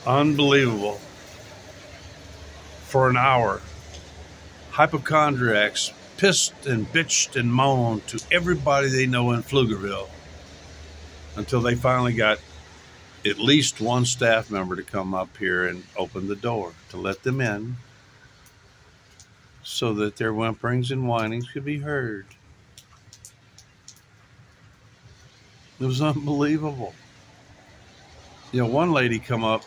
Unbelievable. For an hour, hypochondriacs pissed and bitched and moaned to everybody they know in Pflugerville until they finally got at least one staff member to come up here and open the door to let them in so that their whimperings and whinings could be heard. It was unbelievable. You know, one lady come up,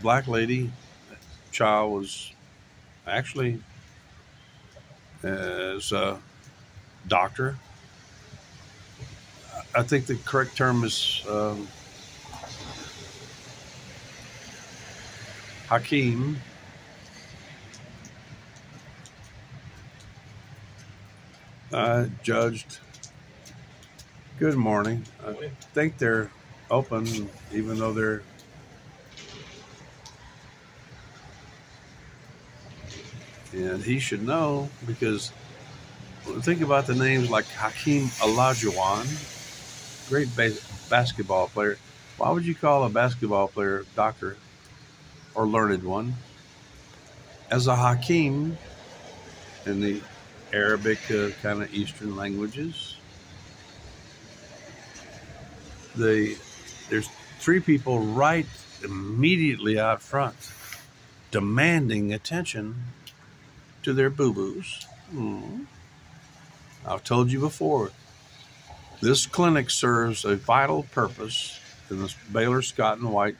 black lady, child was actually as a doctor. I think the correct term is Hakeem. Judged. Good morning. I think they're open, even though they're. And he should know because think about the names like Hakeem Olajuwon, great basketball player. Why would you call a basketball player doctor or learned one? As a Hakeem in the Arabic kind of Eastern languages, there's three people right immediately out front demanding attention to their boo-boos. I've told you before, this clinic serves a vital purpose in this Baylor Scott and White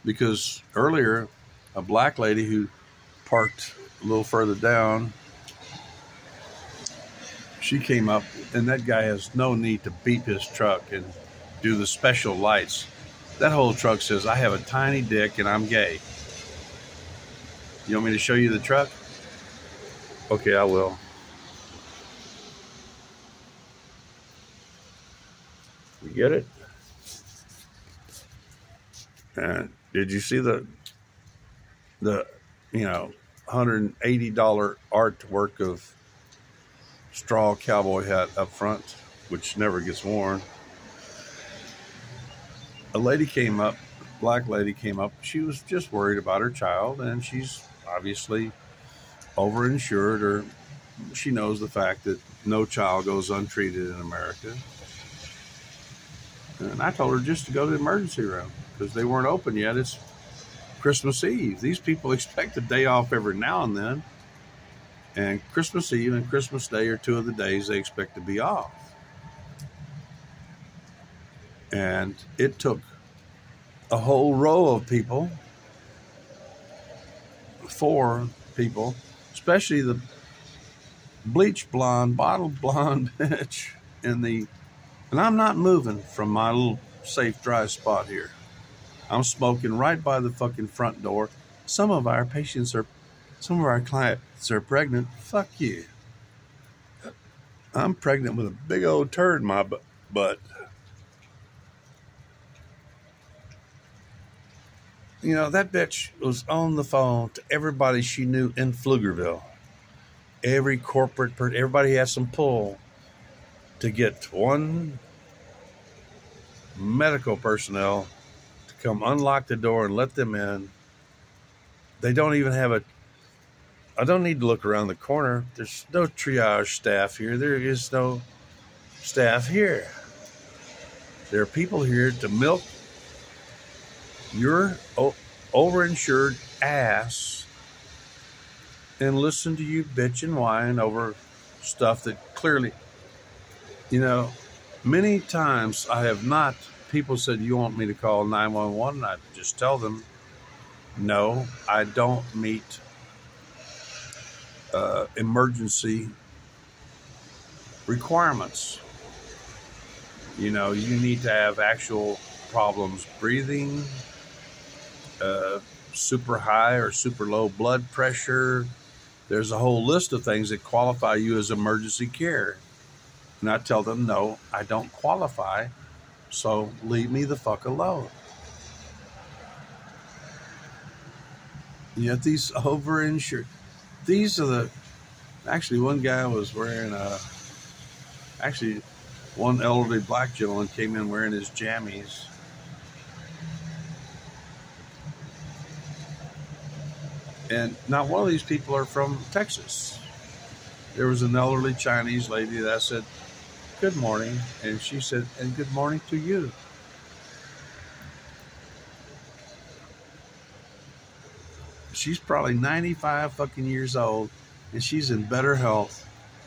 because earlier a black lady who parked a little further down, she came up and that guy has no need to beep his truck and do the special lights. That whole truck says, I have a tiny dick and I'm gay. You want me to show you the truck? Okay, I will. You get it? And did you see the $180 artwork of straw cowboy hat up front, which never gets worn? A lady came up, black lady came up. She was just worried about her child, and she's obviously overinsured, or she knows the fact that no child goes untreated in America. And I told her just to go to the emergency room because they weren't open yet. It's Christmas Eve. These people expect a day off every now and then. And Christmas Eve and Christmas Day are two of the days they expect to be off. And it took a whole row of people, 4 people, especially the bleach blonde, bottle blonde bitch and I'm not moving from my little safe, dry spot here. I'm smoking right by the fucking front door. Some of our clients are pregnant. Fuck you. I'm pregnant with a big old turd in my butt. You know, that bitch was on the phone to everybody she knew in Pflugerville. Every corporate person, everybody has some pull to get one medical personnel to come unlock the door and let them in. They don't even have I don't need to look around the corner. There's no triage staff here. There is no staff here. There are people here to milk your overinsured ass and listen to you bitch and whine over stuff that clearly, many times people said, you want me to call 911? And I just tell them, no, I don't meet emergency requirements. You need to have actual problems breathing, super high or super low blood pressure. There's a whole list of things that qualify you as emergency care. And I tell them, no, I don't qualify, so leave me the fuck alone. Yet these overinsured, actually one guy was wearing one elderly black gentleman came in wearing his jammies And not one of these people are from Texas. There was an elderly Chinese lady that said, "Good morning." And she said, "And good morning to you." She's probably 95 fucking years old, and she's in better health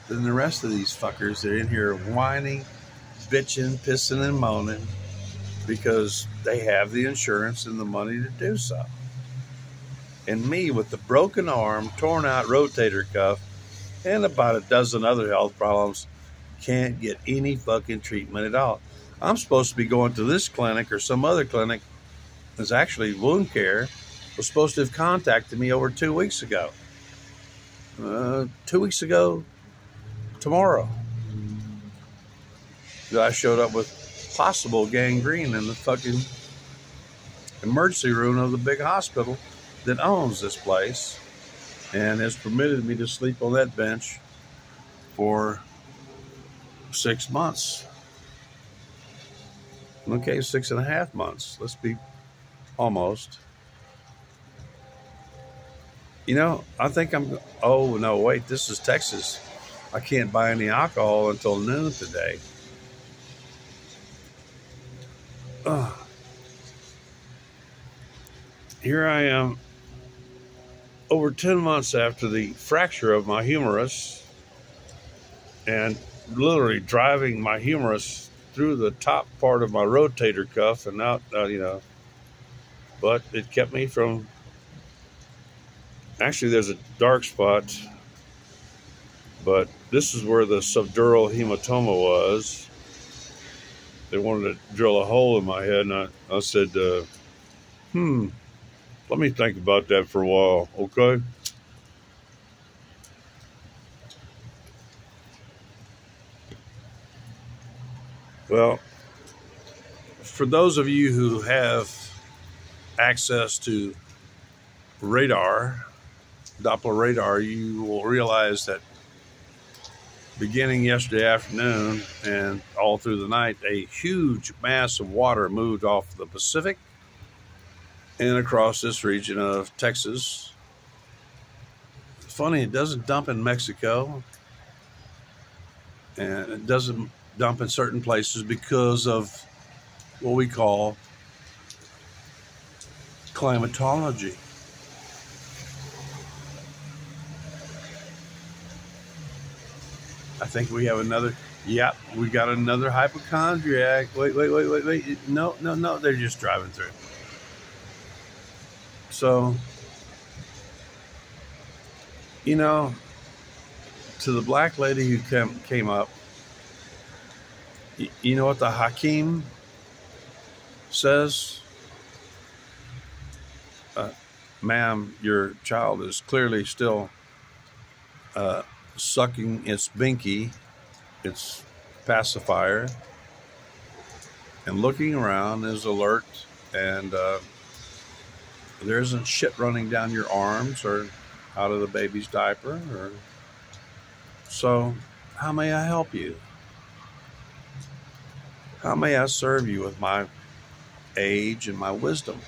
than the rest of these fuckers. They're in here whining, bitching, pissing, and moaning because they have the insurance and the money to do so. And me with the broken arm, torn out rotator cuff, and about a dozen other health problems can't get any fucking treatment at all. I'm supposed to be going to this clinic or some other clinic that's actually wound care, was supposed to have contacted me over 2 weeks ago. 2 weeks ago tomorrow. I showed up with possible gangrene in the fucking emergency room of the big hospital that owns this place and has permitted me to sleep on that bench for 6 months. Okay, 6.5 months. Let's be almost. You know, I think oh, no, wait, this is Texas. I can't buy any alcohol until noon today. Here I am, over 10 months after the fracture of my humerus, and literally driving my humerus through the top part of my rotator cuff and out, but it kept me from, actually there's a dark spot, but this is where the subdural hematoma was. They wanted to drill a hole in my head, and I said, let me think about that for a while, okay? Well, for those of you who have access to radar, Doppler radar, you will realize that beginning yesterday afternoon and all through the night, a huge mass of water moved off the Pacific and across this region of Texas. It's funny, it doesn't dump in Mexico, and it doesn't dump in certain places because of what we call climatology. I think we have another, we got another hypochondriac. Wait. No, they're just driving through. So, to the black lady who came up, you know what the Hakim says? Ma'am, your child is clearly still sucking its binky, its pacifier, and looking around is alert, and there isn't shit running down your arms or out of the baby's diaper. So, how may I help you? How may I serve you with my age and my wisdom?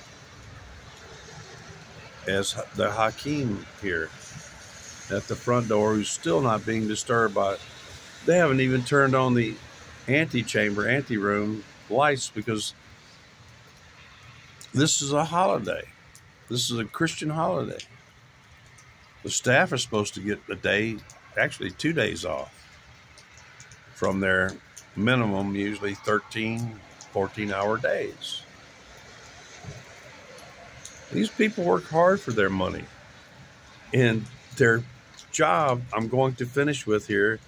As the Hakim here at the front door, who's still not being disturbed by it. They haven't even turned on the anteroom lights because this is a holiday. This is a Christian holiday. The staff are supposed to get a day, actually 2 days off from their minimum, usually 13, 14-hour days. These people work hard for their money. And their job, I'm going to finish with here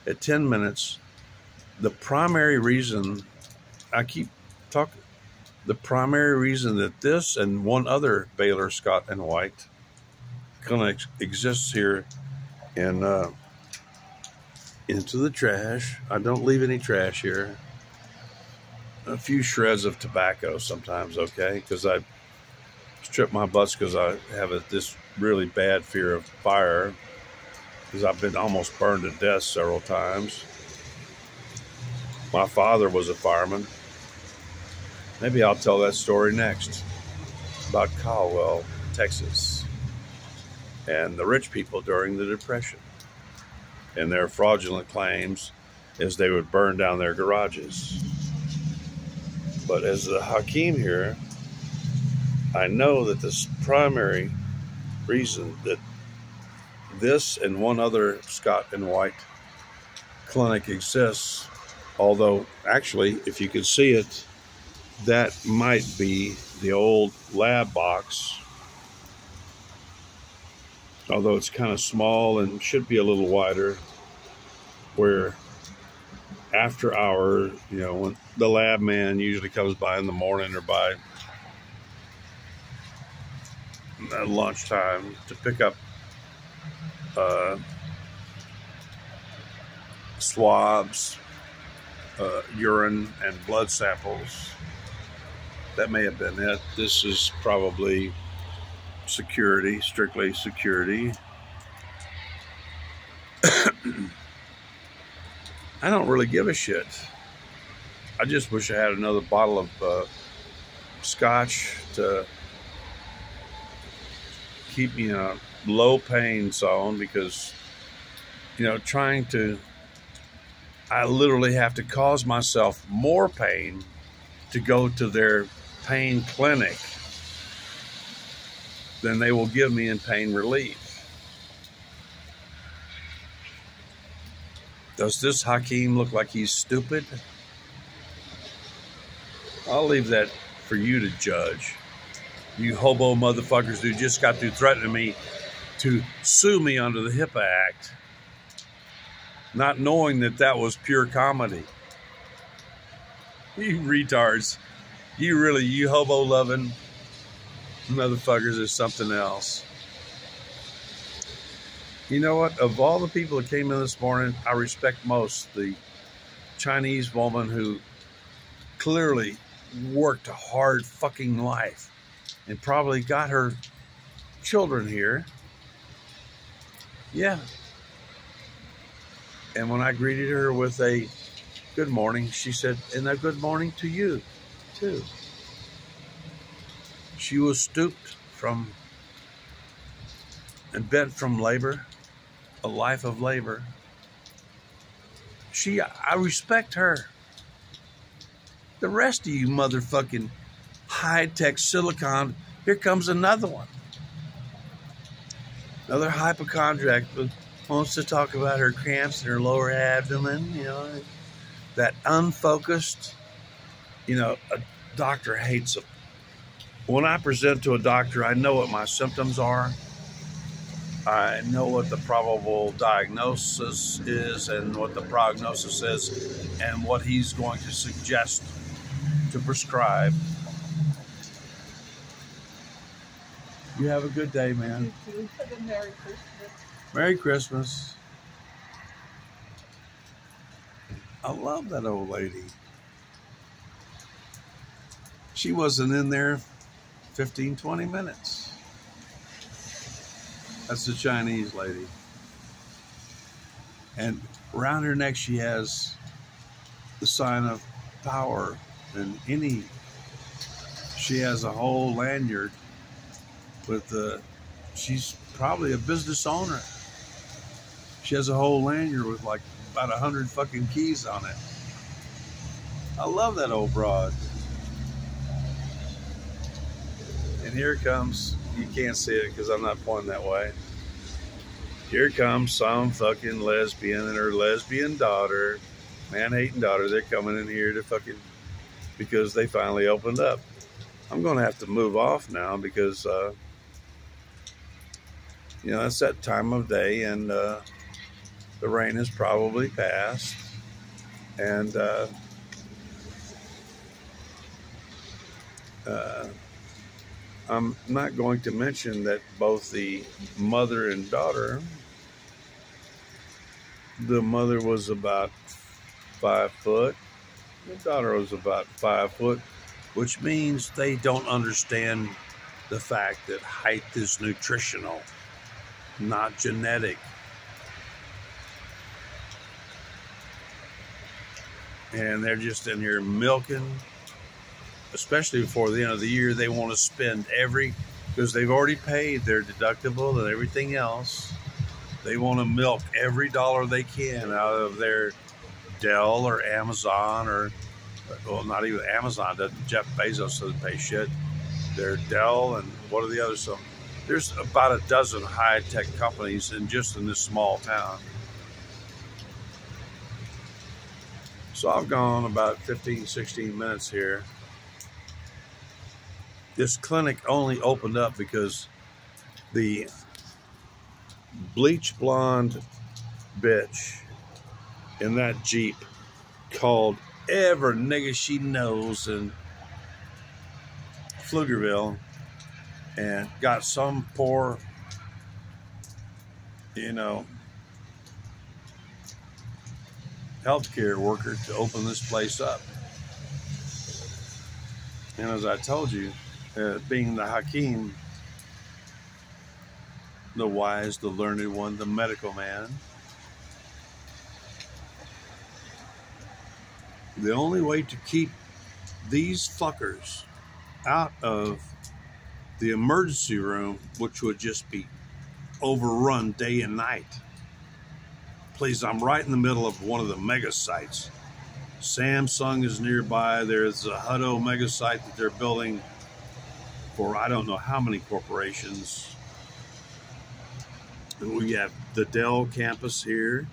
at 10 minutes. The primary reason, I keep talking, the primary reason that this and one other Baylor Scott and White clinic exists here and into the trash. I don't leave any trash here. A few shreds of tobacco sometimes, okay? Because I strip my butts because I have this really bad fear of fire because I've been almost burned to death several times. My father was a fireman. Maybe I'll tell that story next about Caldwell, Texas. and the rich people during the Depression. And their fraudulent claims is they would burn down their garages. But as the Hakim here, I know that this primary reason that this and one other Scott and White clinic exists, although actually, if you could see it, that might be the old lab box, although it's kind of small and should be a little wider, where after hour, when the lab man usually comes by in the morning or by lunchtime to pick up swabs, urine, and blood samples. That may have been it. This is probably security, strictly security. I don't really give a shit. I just wish I had another bottle of scotch to keep me in a low pain zone, because I literally have to cause myself more pain to go to their pain clinic than they will give me in pain relief. Does this Hakim look like he's stupid? I'll leave that for you to judge. You hobo motherfuckers who just got through threatening me to sue me under the HIPAA Act, not knowing that that was pure comedy. You retards. You hobo-loving motherfuckers is something else. You know what? Of all the people that came in this morning, I respect most the Chinese woman who clearly worked a hard fucking life and probably got her children here. Yeah. And when I greeted her with a good morning, she said, and a good morning to you, too. She was stooped from and bent from labor, a life of labor. I respect her. The rest of you motherfucking high-tech silicon, here comes another one. Another hypochondriac who wants to talk about her cramps in her lower abdomen, that unfocused, a doctor hates them. When I present to a doctor, I know what my symptoms are. I know what the probable diagnosis is and what the prognosis is and what he's going to suggest to prescribe. You have a good day, man. You too. Have a Merry Christmas. Merry Christmas. I love that old lady. She wasn't in there 15, 20 minutes. That's the Chinese lady. And around her neck, she has the sign of power. And she has a whole lanyard with she's probably a business owner. She has a whole lanyard with like about 100 fucking keys on it. I love that old broad. And here comes, you can't see it because I'm not pointing that way. Here comes some fucking lesbian and her lesbian daughter, man-hating daughter. They're coming in here to fucking, because they finally opened up. I'm going to have to move off now because, it's that time of day and the rain has probably passed. And I'm not going to mention that both the mother and daughter, the mother was about 5 foot, the daughter was about 5 foot, which means they don't understand the fact that height is nutritional, not genetic. And they're just in here milking, especially before the end of the year. They want to spend every because they've already paid their deductible and everything else. They want to milk every dollar they can out of their Dell or Amazon or, well, not even Amazon doesn't. Jeff Bezos doesn't pay shit. Their Dell and what are the others? So there's about a dozen high-tech companies just in this small town. So I've gone about 15, 16 minutes here. This clinic only opened up because the bleach blonde bitch in that Jeep called every nigga she knows in Pflugerville and got some poor, healthcare worker to open this place up. And as I told you, being the Hakim, the wise, the learned one, the medical man, the only way to keep these fuckers out of the emergency room, which would just be overrun day and night. Please, I'm right in the middle of one of the mega sites. Samsung is nearby. There's a Hutto mega site that they're building for I don't know how many corporations. And we have the Dell campus here.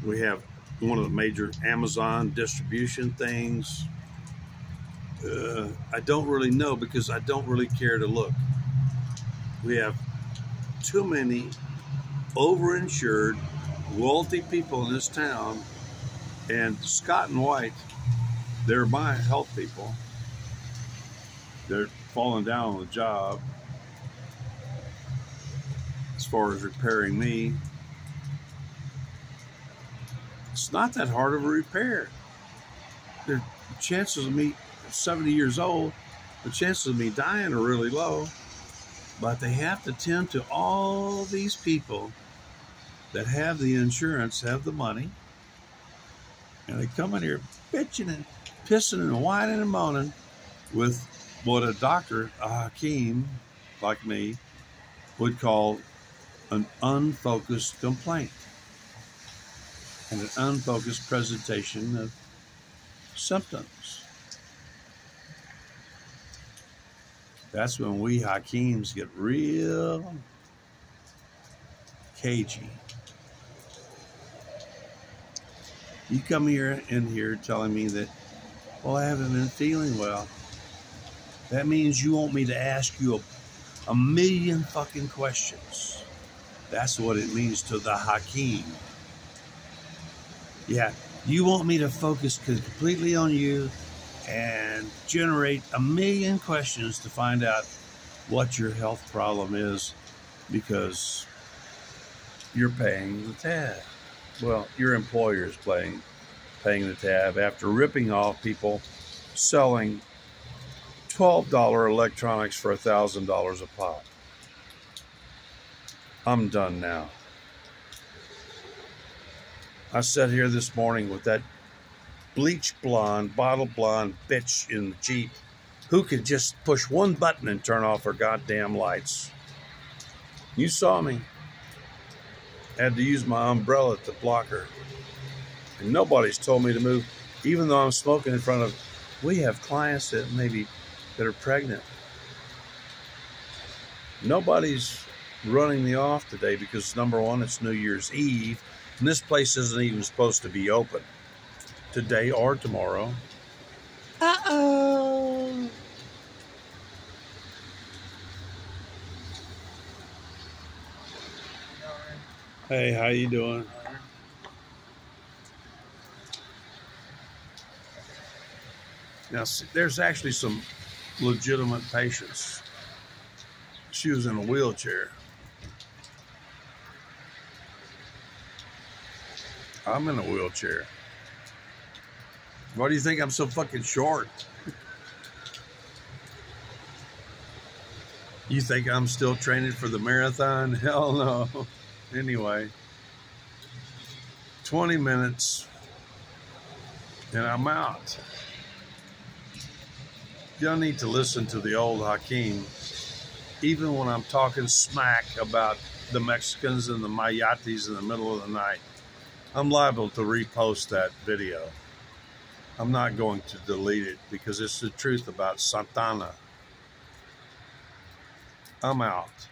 We have one of the major Amazon distribution things. I don't really know because I don't really care to look. We have too many overinsured, wealthy people in this town, and Scott and White, they're my health people. They're falling down on the job as far as repairing me. It's not that hard of a repair. The chances of me 70 years old, the chances of me dying are really low, but they have to tend to all these people that have the insurance, have the money, and they come in here bitching and pissing and whining and moaning with what a doctor, a Hakim like me, would call an unfocused complaint and an unfocused presentation of symptoms. That's when we Hakims get real cagey. You come in here telling me that, well, I haven't been feeling well. That means you want me to ask you a million fucking questions. That's what it means to the Hakim. Yeah, you want me to focus completely on you and generate a million questions to find out what your health problem is because you're paying the tab. Well, your employer is paying the tab after ripping off people selling $12 electronics for $1,000 a pop. I'm done now. I sat here this morning with that bleach blonde, bottle blonde bitch in the Jeep who could just push one button and turn off her goddamn lights. You saw me. Had to use my umbrella to block her. And nobody's told me to move, even though I'm smoking in front of, we have clients that that are pregnant. Nobody's running me off today because number one, it's New Year's Eve, and this place isn't even supposed to be open today or tomorrow. Uh-oh. Hey, how you doing? Now, see, there's actually some legitimate patients. She was in a wheelchair. I'm in a wheelchair. Why do you think I'm so fucking short? You think I'm still training for the marathon? Hell no. Anyway, 20 minutes and I'm out. You don't need to listen to the old Hakim even when I'm talking smack about the Mexicans and the Mayatis in the middle of the night, I'm liable to repost that video. I'm not going to delete it because it's the truth about Santana. I'm out.